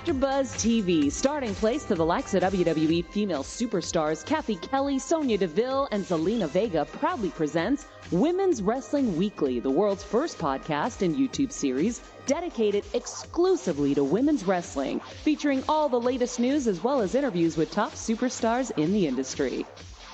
AfterBuzz TV, starting place to the likes of WWE female superstars Cathy, Kelley, Sonya, Deville, and Zelina Vega proudly presents Women's Wrestling Weekly, the world's first podcast and YouTube series dedicated exclusively to women's wrestling, featuring all the latest news as well as interviews with top superstars in the industry.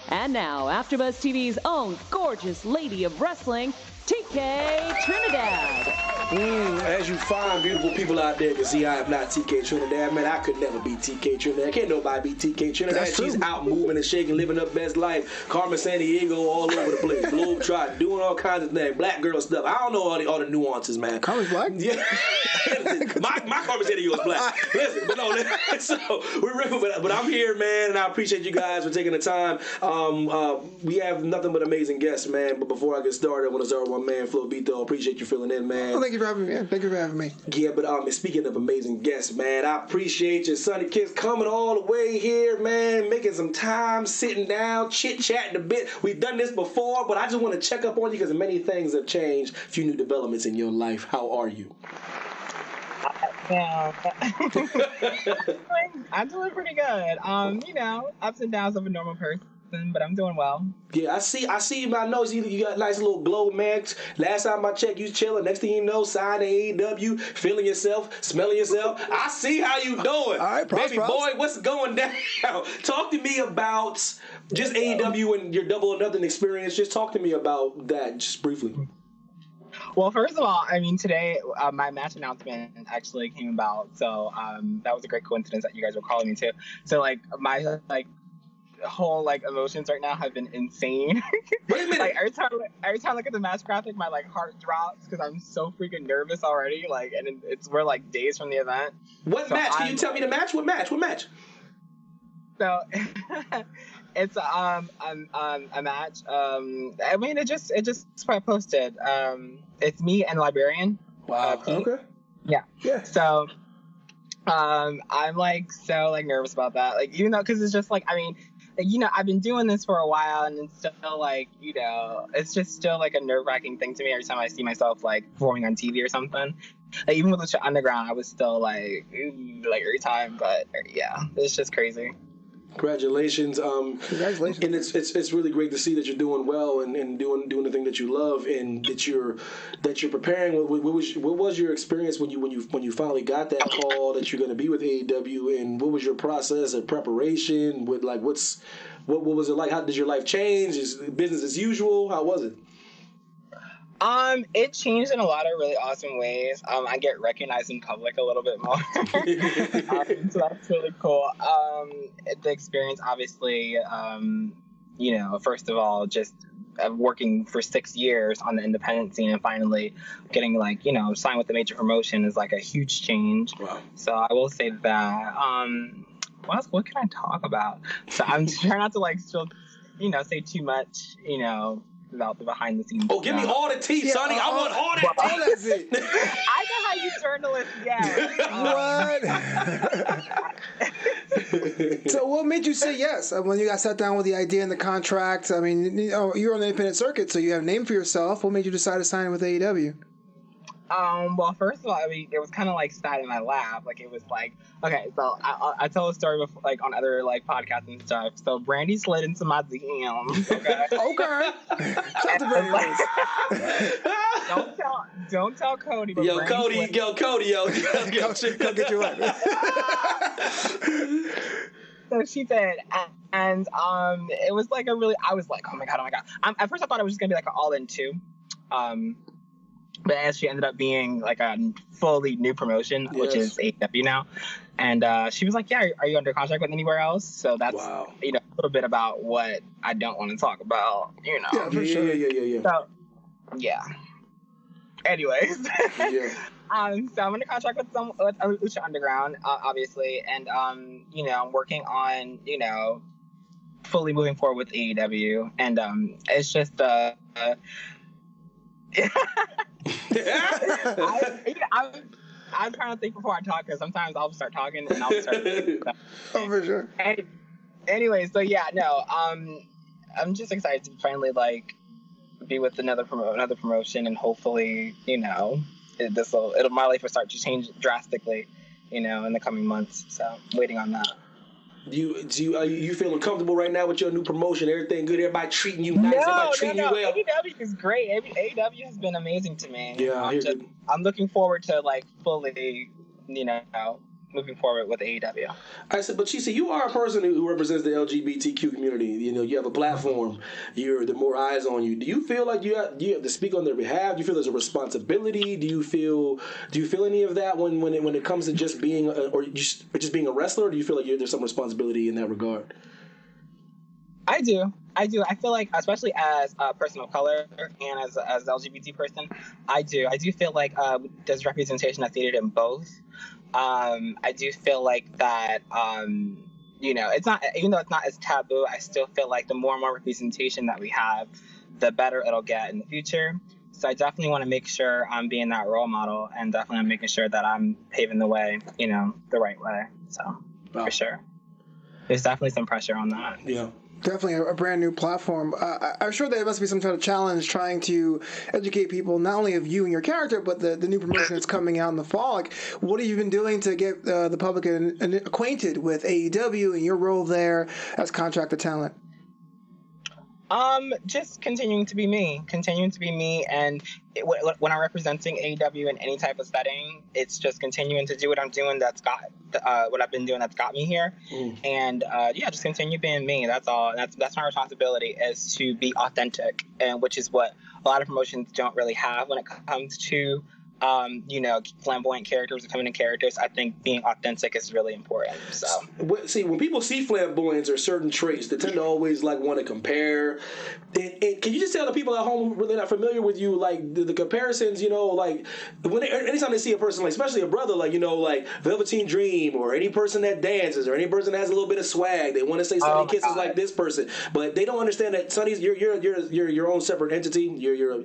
And now, AfterBuzz TV's own gorgeous lady of wrestling, TK Trinidad. As you fine, beautiful people out there can see, I am not TK Trinidad. Man, I could never be TK Trinidad. Can't nobody be TK Trinidad. She's out moving and shaking, living her best life. Carmen Sandiego all over the place. Globetrotting, doing all kinds of things. Black girl stuff. I don't know all the nuances, man. Carmen's black? Yeah. my Carmen Sandiego is black. Listen, but no, so but I'm here, man, and I appreciate you guys for taking the time. We have nothing but amazing guests, man. But before I get started, I want to start with my man, Flo Vito. Appreciate you filling in, man. Oh, thank you for having me, man. Thank you for having me. Yeah, but speaking of amazing guests, man, I appreciate you, Sonny Kiss, coming all the way here, man, making some time, sitting down, chit-chatting a bit. We've done this before, but I just want to check up on you because many things have changed. A few new developments in your life. How are you? Yeah. I'm doing pretty good. Ups and downs of a normal person, but I'm doing well. Yeah, I see my nose. You got a nice little glow, man. Last time I checked, you chilling. Next thing you know, signing AEW, feeling yourself, smelling yourself. I see how you doing. All right, baby boy, what's going down? Talk to me about just AEW and your Double or Nothing experience. Just talk to me about that, just briefly. Well, first of all, today my match announcement actually came about, so that was a great coincidence that you guys were calling me too. So my whole emotions right now have been insane. Wait a minute. every time I look at the match graphic, my heart drops because I'm so freaking nervous already. And we're days from the event. What match? Can you tell me the match? What match? So it's a match. It just posted. It's me and Librarian. Wow. Okay. Yeah. Yeah. So I'm so nervous about that. Even though, because it's just I've been doing this for a while, and it's still it's just still a nerve-wracking thing to me every time I see myself performing on TV or something. Even with Lucha Underground, I was still every time, but yeah, it's just crazy. Congratulations. Congratulations. And it's really great to see that you're doing well and doing the thing that you love, and that you're preparing. What was your experience when you finally got that call that you're going to be with AEW, and what was your process of preparation? What was it like? How did your life change? Is business as usual? How was it? It changed in a lot of really awesome ways. I get recognized in public a little bit more. So that's really cool. The experience, obviously, first of all, just working for 6 years on the independent scene and finally getting signed with a major promotion is a huge change. Wow. So I will say that. What can I talk about? So I'm trying not to still, say too much, about the behind the scenes. Oh, give me all the tea, Sonny. I want all that tea. That's it. I know how you journalists get. So what made you say yes when you got sat down with the idea and the contract? You're on the independent circuit, so you have a name for yourself. What made you decide to sign with AEW? Well, first of all, it was kind of sat in my lap. It was okay, so I tell a story before, on other podcasts and stuff. So Brandy slid into my DMs. Okay. Okay. Shout out to Brandy. Don't tell Cody. But Cody, Go get your wife. So she did, and it was I was oh my god. At first I thought it was just gonna be an all-in 2. But as she ended up being a fully new promotion, yes, which is AEW now. And she was yeah, are you under contract with anywhere else? So that's, wow, a little bit about what I don't want to talk about, Yeah, for sure. Yeah. So, yeah. Anyways. Yeah. So I'm under contract with Lucha Underground, obviously. And, I'm working on, fully moving forward with AEW. And it's just... I'm trying to think before I talk, because sometimes I'll start talking and I'll start oh, for sure. Anyway, so yeah, no, I'm just excited to finally be with another promotion, and hopefully, my life will start to change drastically in the coming months. So waiting on that. Are you feeling comfortable right now with your new promotion? Everything good? Everybody treating you nice? Everybody treating you well? AEW is great. AEW has been amazing to me. Yeah, I'm looking forward to fully, moving forward with AEW. I said, but you are a person who represents the LGBTQ community. You have a platform. There are more eyes on you. Do you feel like you have to speak on their behalf? Do you feel there's a responsibility? Do you feel any of that when it comes to just being just being a wrestler? Or do you feel like there's some responsibility in that regard? I do. I feel like, especially as a person of color and as an LGBT person, I do feel like there's representation that's needed in both. I do feel like that, it's not, even though it's not as taboo, I still feel like the more and more representation that we have, the better it'll get in the future. So I definitely want to make sure I'm being that role model, and definitely I'm making sure that I'm paving the way, the right way. So, for sure. There's definitely some pressure on that. Yeah. Definitely a brand new platform. I'm sure there must be some sort of challenge trying to educate people, not only of you and your character, but the new promotion that's coming out in the fall. Like, what have you been doing to get the public acquainted with AEW and your role there as contracted talent? Just continuing to be me, and when I'm representing AEW in any type of setting, it's just continuing to do what I'm doing. That's got what I've been doing. That's got me here, and just continue being me. That's all. That's my responsibility, is to be authentic, and which is what a lot of promotions don't really have when it comes to flamboyant characters or feminine characters. I think being authentic is really important. So, see, when people see flamboyance or certain traits, they tend to always want to compare. And can you just tell the people at home who really not familiar with you, the comparisons? Anytime they see a person, especially a brother, Velveteen Dream, or any person that dances, or any person that has a little bit of swag, they want to say Sonny Kiss is like this person, but they don't understand that Sonny's you're your own separate entity. You're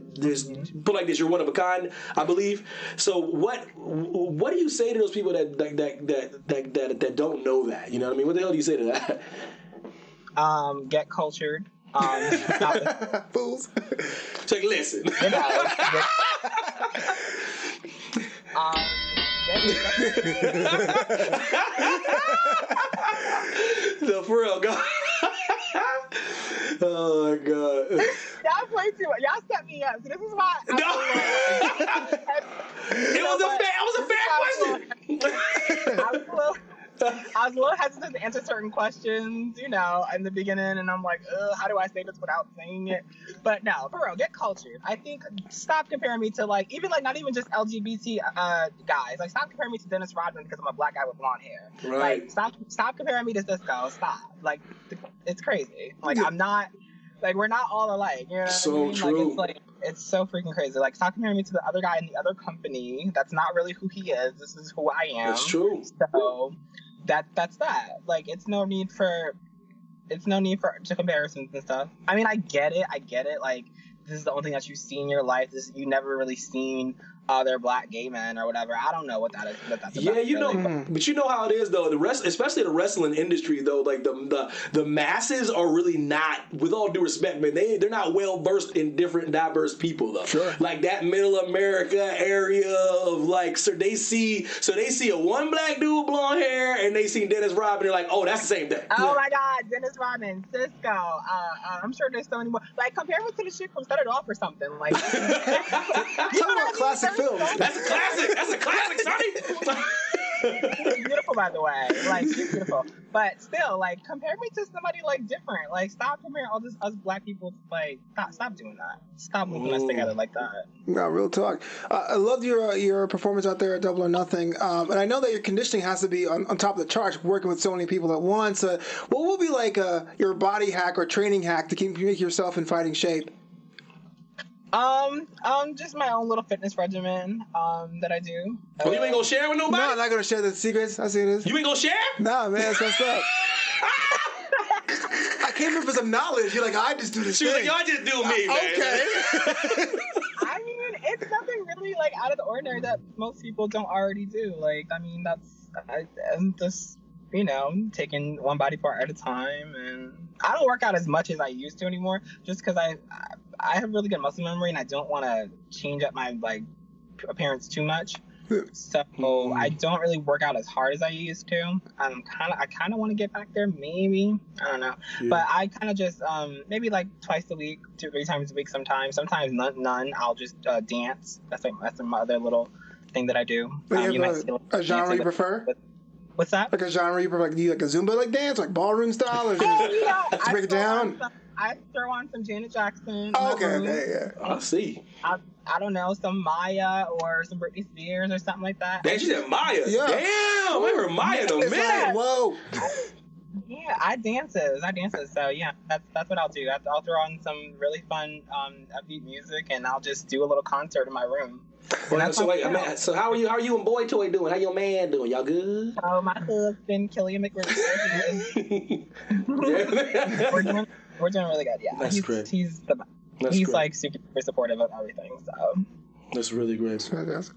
put like this. You're one of a kind, I believe. So what do you say to those people that don't know that? You know what I mean? What the hell do you say to that? Get cultured. Fools. It's listen. No, for real, go. Oh my God. Y'all play too much. Y'all set me up. So this is why. It was a fair question. I was a little hesitant to answer certain questions, in the beginning, and I'm like, how do I say this without saying it? But no, for real, get cultured. I think stop comparing me to even not even just LGBT guys. Stop comparing me to Dennis Rodman because I'm a black guy with blonde hair. Right. Stop comparing me to Cisco. Stop. It's crazy. I'm not. We're not all alike. You know what I mean? True. It's so freaking crazy. Stop comparing me to the other guy in the other company. That's not really who he is. This is who I am. That's true. So that's that. It's no need for comparisons and stuff. I mean, I get it. This is the only thing that you see in your life. You never really seen other black gay men or whatever. I don't know what that is. That's yeah, but you know how it is though. Especially the wrestling industry though. The masses are really not, with all due respect, man. They're not well versed in different diverse people though. Sure. That Middle America area of so they see a one black dude with blonde hair and they see Dennis Rodman. They're like, oh, that's the same thing. Oh my God, Dennis Rodman, Cisco. I'm sure there's so many more. Compare me to the shit from Set It Off or something. Talking about classic films. That's a classic. That's a classic, Sonny. She's beautiful, by the way. She's beautiful. But still, compare me to somebody different. Stop comparing all this us black people. Stop doing that. Stop moving us together like that. No, real talk. I loved your performance out there at Double or Nothing. And I know that your conditioning has to be on top of the charts, working with so many people at once. What will be your body hack or training hack to keep yourself in fighting shape? Just my own little fitness regimen, that I do. You ain't gonna share with nobody? No, I'm not gonna share the secrets. I see it is. You ain't gonna share? Nah, man, it's messed up. I came here for some knowledge. You're I just do this thing. Y'all just do me, man. Okay. I mean, it's nothing really out of the ordinary that most people don't already do. I'm just, taking one body part at a time, and I don't work out as much as I used to anymore, just because I have really good muscle memory, and I don't want to change up my appearance too much. So I don't really work out as hard as I used to. I kind of want to get back there, maybe. I don't know. Yeah. But I kind of just maybe like twice a week, 2-3 times a week sometimes. Sometimes none. I'll just dance. That's my other little thing that I do. You have a genre you prefer? What's that? Like a genre you prefer? Like, do you like a Zumba like dance, like ballroom style, or just to break it down? I throw on some Janet Jackson. Okay, yeah. I see. I don't know, some Maya or some Britney Spears or something like that. Damn, she said Maya. Yeah. Damn, I heard Maya in a minute. Like, whoa. Yeah, I dances. So yeah, that's what I'll do. I'll throw on some really fun upbeat music, and I'll just do a little concert in my room. Well, so how are you and Boy Toy doing? How your man doing? Y'all good? Oh, my husband, Kelley McRae. We're doing really good. Yeah, that's great. He's like super supportive of everything. So that's really great. That's fantastic.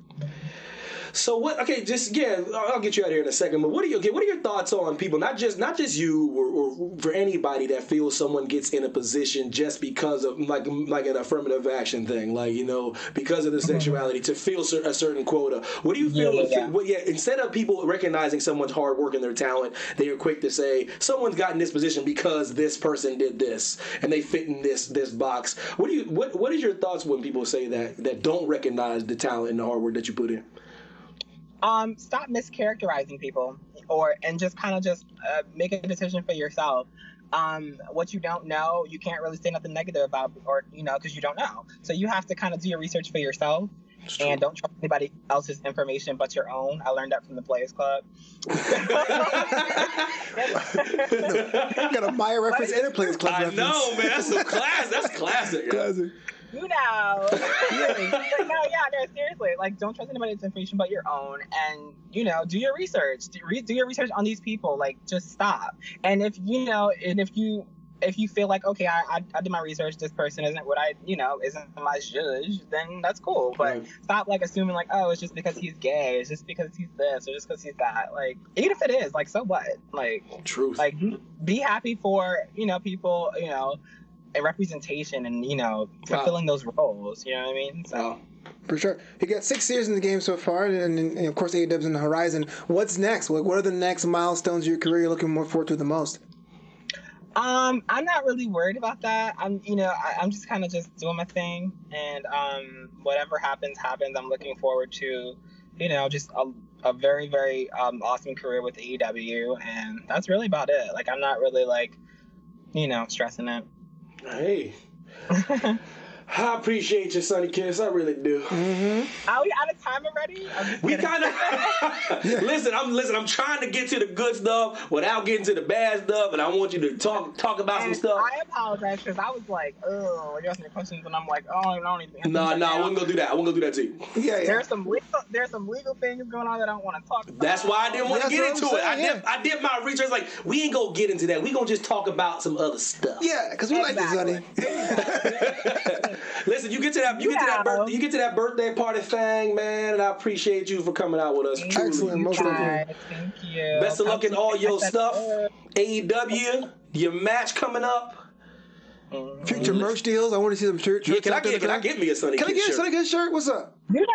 So what? Okay, I'll get you out of here in a second. But what are your thoughts on people? Not just you, or for anybody that feels someone gets in a position just because of like an affirmative action thing, like because of the sexuality to fill a certain quota. What do you feel? Instead of people recognizing someone's hard work and their talent, they are quick to say someone's gotten this position because this person did this and they fit in this box. What is your thoughts when people say that don't recognize the talent and the hard work that you put in? Stop mischaracterizing people, and just kind of make a decision for yourself. What you don't know, you can't really say nothing negative about, or because you don't know. So you have to kind of do your research for yourself, and don't trust anybody else's information but your own. I learned that from the Players Club. Got a Maya reference and a Players Club reference. I know, man. That's some class. That's classic. Classic. Really. No, seriously. Like, don't trust anybody's information but your own, and do your research. Do your research on these people. Like, just stop. And if you feel like, okay, I did my research, this person isn't what isn't my judge, then that's cool. But stop like assuming like, oh, it's just because he's gay, it's just because he's this, or just because he's that. Like, even if it is, like, so what? Like, truth. Like, be happy for people, a representation and fulfilling those roles. You know what I mean? So for sure, you got 6 years in the game so far, and of course AEW's in the horizon. What's next? What are the next milestones of your career you're looking more forward to the most? I'm not really worried about that. I'm just kind of just doing my thing, and whatever happens. I'm looking forward to just a very, very awesome career with AEW, and that's really about it. Like, I'm not really like stressing it. Hey, I appreciate you, Sonny Kiss. I really do. Mm-hmm. Are we out of time already? We kind of listen. I'm trying to get to the good stuff without getting to the bad stuff, and I want you to talk about some stuff. I apologize because I was like, oh, you're asking me questions, and I'm like, oh, I don't even. No, I wouldn't go do that. I wouldn't go do that to you. Yeah. There's some legal things going on that I don't want to talk about. That's why I didn't want to get into it. I did my research. Like, we ain't gonna get into that. We gonna just talk about some other stuff. Yeah, because we like this, Sonny. Listen, you get to that birthday party thing, man, and I appreciate you for coming out with us. Truly. Excellent, most definitely. Thank you. Best of luck in all your stuff. AEW, your match coming up. Future merch deals. I want to see some shirts. Yeah, can I get me a Sonny Kiss shirt? Can I get a Sonny Kiss shirt? What's up? You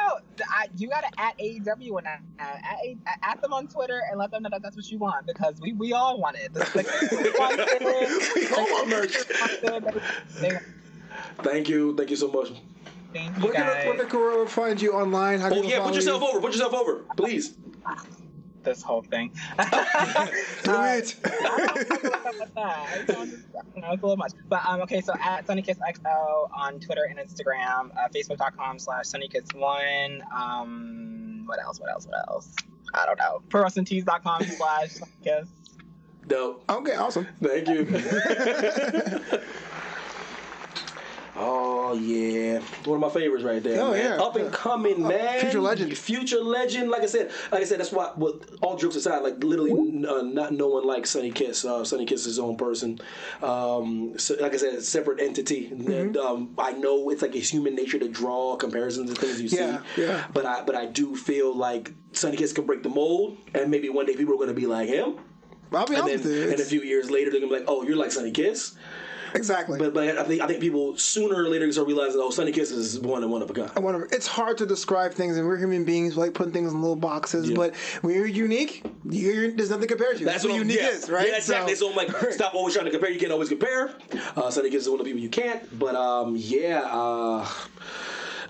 gotta at AEW and at them on Twitter and let them know that that's what you want, because we all want it. We all want merch. Thank you so much. Thank you, guys. Where can Corona find you online? How put yourself over, please. This whole thing. Do it. I don't know, it's a little much. But okay, so at Sonny Kiss XO on Twitter and Instagram, Facebook.com/SonnyKiss1. What else? I don't know. ProWrestlingTees.com/SonnyKiss. Dope. Okay, awesome. Thank you. Oh yeah, one of my favorites right there. Oh man. yeah, up and coming, man. Future legend. Future legend. Like I said, that's why. Well, all jokes aside, like literally, not no one like Sonny Kiss. Sonny Kiss is his own person. So, like I said, it's a separate entity. And, I know it's like it's human nature to draw comparisons to things you see. Yeah. But I do feel like Sonny Kiss can break the mold, and maybe one day people are going to be like him. I'll be honest with you. And a few years later, they're going to be like, oh, you're like Sonny Kiss. Exactly. But I think people sooner or later start realizing, oh, Sonny Kiss is one of a kind. It's hard to describe things, and we're human beings. We like putting things in little boxes, but when you're unique, there's nothing compared to you. That's what unique is, right? Yeah, exactly. So I'm like, stop always trying to compare. You can't always compare. Sonny Kiss is one of the people you can't. But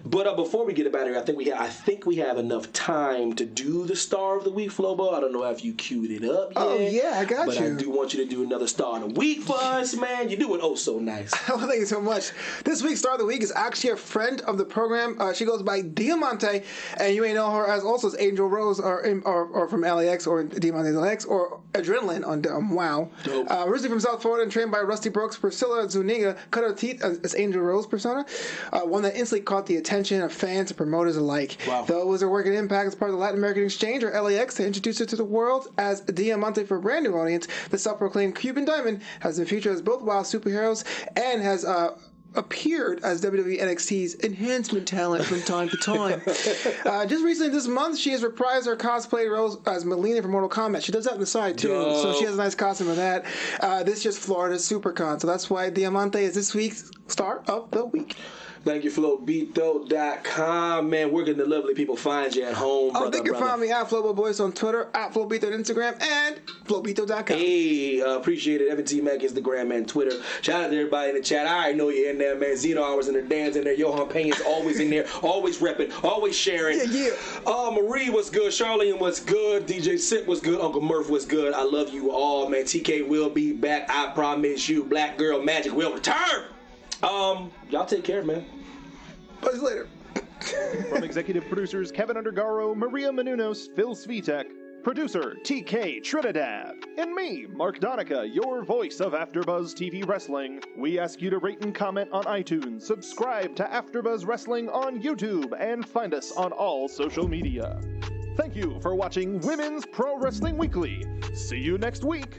But before we get about here, I think we have enough time to do the Star of the Week, Flobo. I don't know if you queued it up yet. Oh yeah, I got but you. I do want you to do another Star of the Week for us, man. You do it so nice. Well, thank you so much. This week's Star of the Week is actually a friend of the program. She goes by Diamante, and you may know her as Angel Rose, or from LAX, or Diamante LAX, or Adrenaline on WoW. Originally from South Florida and trained by Rusty Brooks, Priscilla Zuniga cut her teeth as Angel Rose persona, one that instantly caught the attention of fans and promoters alike. Wow. Though it was her work and impact as part of the Latin American Exchange, or LAX, to introduce her to the world as Diamante for a brand new audience, the self-proclaimed Cuban Diamond has been featured as both WoW superheroes and has appeared as WWE NXT's enhancement talent from time to time. Just recently this month, she has reprised her cosplay roles as Melina from Mortal Kombat. She does that on the side too, so she has a nice costume of that. This is just Florida's SuperCon, so that's why Diamante is this week's Star of the Week. Thank you, FloBito.com. Man, where can the lovely people find you at home, brother? They can find me at FloBoys on Twitter, at FloBito on Instagram, and FloBito.com. Hey, appreciate it. Evan T. Mack, Instagram and Twitter. Shout out to everybody in the chat. I already know you're in there, man. Zeno Hours in there, Dan's in there. Johan Pena's always in there, always repping, always sharing. Yeah. Marie was good. Charlene was good. DJ Sip was good. Uncle Murph was good. I love you all, man. TK will be back. I promise you. Black Girl Magic will return. Y'all take care, man. Buzz later. From executive producers Kevin Undergaro, Maria Menounos, Phil Svitek, producer TK Trinidad, and me, Mark Donica, your voice of AfterBuzz TV Wrestling, we ask you to rate and comment on iTunes, subscribe to AfterBuzz Wrestling on YouTube, and find us on all social media. Thank you for watching Women's Pro Wrestling Weekly. See you next week.